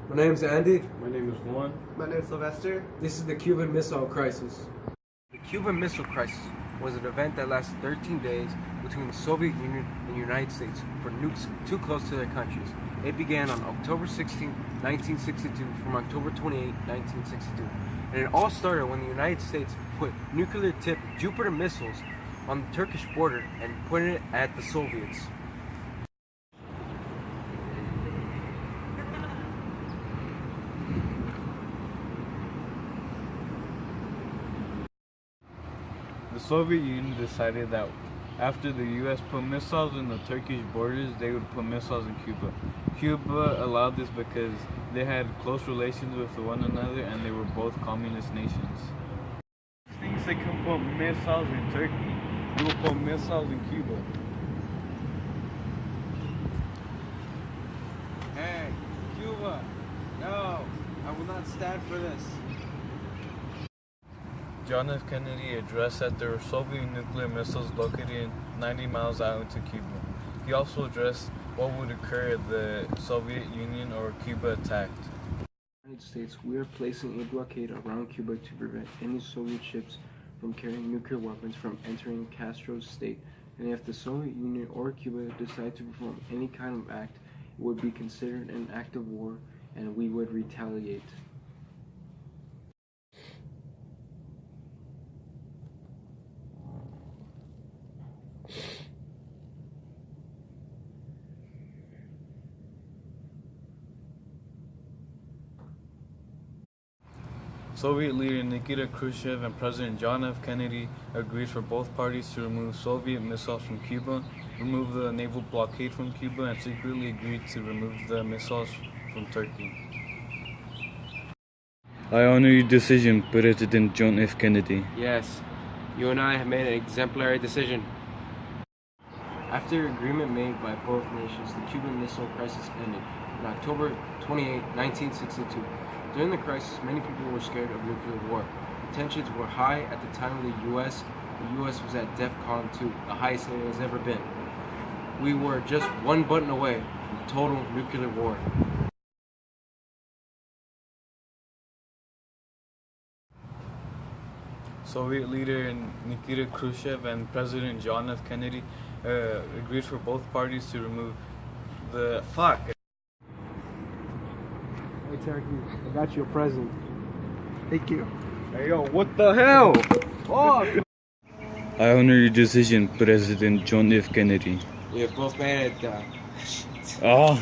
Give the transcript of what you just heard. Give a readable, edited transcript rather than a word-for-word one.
My name is Andy. My name is Juan. My name is Sylvester. This is the Cuban Missile Crisis. The Cuban Missile Crisis was an event that lasted 13 days between the Soviet Union and the United States for nukes too close to their countries. It began on October 16, 1962 from October 28, 1962. And it all started when the United States put nuclear-tipped Jupiter missiles on the Turkish border and put it at the Soviets. The Soviet Union decided that after the U.S. put missiles in the Turkish borders, they would put missiles in Cuba. Cuba allowed this because they had close relations with one another and they were both communist nations. Thinks they can put missiles in Turkey. We will put missiles in Cuba. Hey, Cuba, no, I will not stand for this. John F. Kennedy addressed that there were Soviet nuclear missiles located 90 miles out into Cuba. He also addressed what would occur if the Soviet Union or Cuba attacked. United States, we are placing a blockade around Cuba to prevent any Soviet ships from carrying nuclear weapons from entering Castro's state. And if the Soviet Union or Cuba decide to perform any kind of act, it would be considered an act of war and we would retaliate. Soviet leader Nikita Khrushchev and President John F. Kennedy agreed for both parties to remove Soviet missiles from Cuba, remove the naval blockade from Cuba, and secretly agreed to remove the missiles from Turkey. I honor your decision, President John F. Kennedy. Yes, you and I have made an exemplary decision. After agreement made by both nations, the Cuban Missile Crisis ended on October 28, 1962. During the crisis, many people were scared of nuclear war. The tensions were high at the time of the U.S. The U.S. was at DEFCON 2, the highest it has ever been. We were just one button away from total nuclear war. Soviet leader Nikita Khrushchev and President John F. Kennedy agreed for both parties to remove the Hey Turkey, I got you a present. Thank you. Hey yo, what the hell? Oh! I honor your decision, President John F. Kennedy. We have both made it. Oh.